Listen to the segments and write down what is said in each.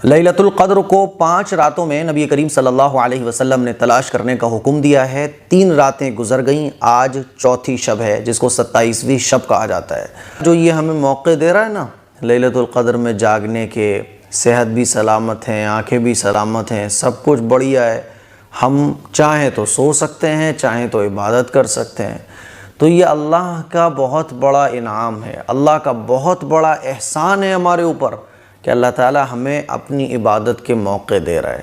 لیلۃ القدر کو 5 راتوں میں نبی کریم صلی اللہ علیہ وسلم نے تلاش کرنے کا حکم دیا ہے۔ 3 راتیں گزر گئیں، آج چوتھی شب ہے جس کو 27ویں شب کہا جاتا ہے۔ جو یہ ہمیں موقع دے رہا ہے نا لیلۃ القدر میں جاگنے کے، صحت بھی سلامت ہیں، آنکھیں بھی سلامت ہیں، سب کچھ بڑھیا ہے، ہم چاہیں تو سو سکتے ہیں، چاہیں تو عبادت کر سکتے ہیں۔ تو یہ اللہ کا بہت بڑا انعام ہے، اللہ کا بہت بڑا احسان ہے ہمارے اوپر کہ اللہ تعالیٰ ہمیں اپنی عبادت کے موقع دے رہا ہے۔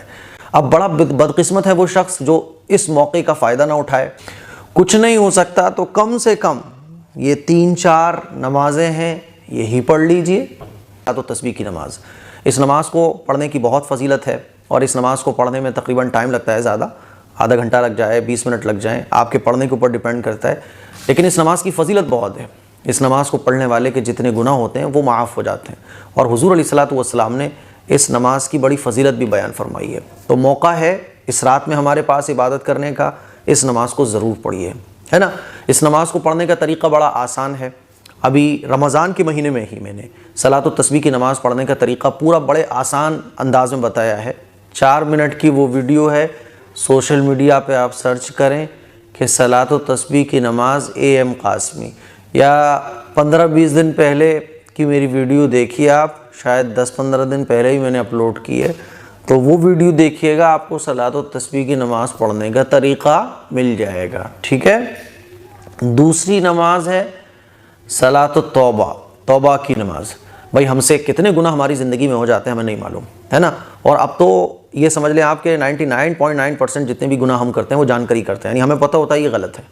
اب بڑا بدقسمت ہے وہ شخص جو اس موقع کا فائدہ نہ اٹھائے۔ کچھ نہیں ہو سکتا تو کم سے کم یہ 3-4 نمازیں ہیں، یہی پڑھ لیجئے۔ تو تسبیح کی نماز، اس نماز کو پڑھنے کی بہت فضیلت ہے، اور اس نماز کو پڑھنے میں تقریباً ٹائم لگتا ہے زیادہ، آدھا گھنٹہ لگ جائے، 20 منٹ لگ جائیں، آپ کے پڑھنے کے اوپر ڈیپینڈ کرتا ہے، لیکن اس نماز کی فضیلت بہت ہے۔ اس نماز کو پڑھنے والے کے جتنے گناہ ہوتے ہیں وہ معاف ہو جاتے ہیں، اور حضور علیہ الصلوۃ والسلام نے اس نماز کی بڑی فضیلت بھی بیان فرمائی ہے۔ تو موقع ہے اس رات میں ہمارے پاس عبادت کرنے کا، اس نماز کو ضرور پڑھیے، ہے نا۔ اس نماز کو پڑھنے کا طریقہ بڑا آسان ہے۔ ابھی رمضان کے مہینے میں ہی میں نے صلاۃ التسبیح کی نماز پڑھنے کا طریقہ پورا بڑے آسان انداز میں بتایا ہے۔ 4 منٹ کی وہ ویڈیو ہے، سوشل میڈیا پہ آپ سرچ کریں کہ صلاۃ التسبیح کی نماز AM قاسمی، یا 15-20 دن پہلے کی میری ویڈیو دیکھیے آپ، شاید 10-15 دن پہلے ہی میں نے اپلوڈ کی ہے، تو وہ ویڈیو دیکھیے گا، آپ کو صلاۃ التسبیح کی نماز پڑھنے کا طریقہ مل جائے گا، ٹھیک ہے۔ دوسری نماز ہے صلاۃ التوبہ، توبہ کی نماز۔ بھائی ہم سے کتنے گناہ ہماری زندگی میں ہو جاتے ہیں ہمیں نہیں معلوم، ہے نا، اور اب تو یہ سمجھ لیں آپ کے 99.9% جتنے بھی گناہ ہم کرتے ہیں وہ جان کر ہی کرتے ہیں، یعنی ہمیں پتہ ہوتا ہے یہ غلط ہے۔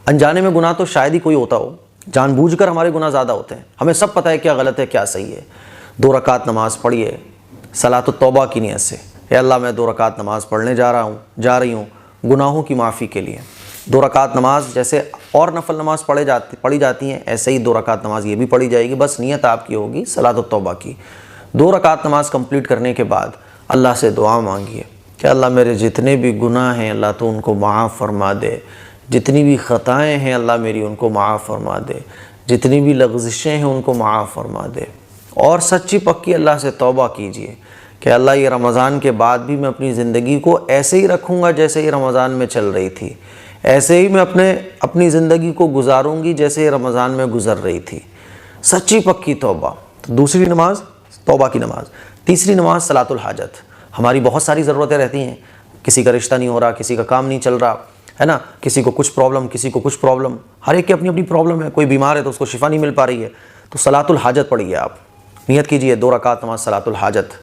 انجانے میں گناہ تو شاید ہی کوئی ہوتا ہو، جان بوجھ کر ہمارے گناہ زیادہ ہوتے ہیں، ہمیں سب پتہ ہے کیا غلط ہے کیا صحیح ہے۔ 2 رکعت نماز پڑھیے صلاۃ التوبہ کی نیت سے، اے اللہ میں 2 رکعت نماز پڑھنے جا رہی ہوں گناہوں کی معافی کے لیے۔ 2 رکعت نماز جیسے اور نفل نماز پڑھی جاتی ہیں، ایسے ہی 2 رکعت نماز یہ بھی پڑھی جائے گی، بس نیت آپ کی ہوگی صلاۃ التوبہ کی۔ 2 رکعت نماز کمپلیٹ کرنے کے بعد اللہ سے دعا مانگیے کہ اللہ میرے جتنے بھی گناہ ہیں اللہ تو ان کو معاف فرما دے، جتنی بھی خطائیں ہیں اللہ میری ان کو معاف فرما دے، جتنی بھی لغزشیں ہیں ان کو معاف فرما دے، اور سچی پکی اللہ سے توبہ کیجئے کہ اللہ یہ رمضان کے بعد بھی میں اپنی زندگی کو ایسے ہی رکھوں گا جیسے یہ رمضان میں چل رہی تھی، ایسے ہی میں اپنی زندگی کو گزاروں گی جیسے یہ رمضان میں گزر رہی تھی، سچی پکی توبہ۔ تو دوسری نماز توبہ کی نماز۔ تیسری نماز صلاۃ الحاجت۔ ہماری بہت ساری ضرورتیں رہتی ہیں، کسی کا رشتہ نہیں ہو رہا، کسی کا کام نہیں چل رہا، ہے نا، کسی کو کچھ پرابلم، کسی کو کچھ پرابلم، ہر ایک کی اپنی اپنی پرابلم ہے، کوئی بیمار ہے تو اس کو شفا نہیں مل پا رہی ہے، تو صلاۃ الحاجت پڑھیے آپ، نیت کیجئے 2 رکعت نماز صلاۃ الحاجت۔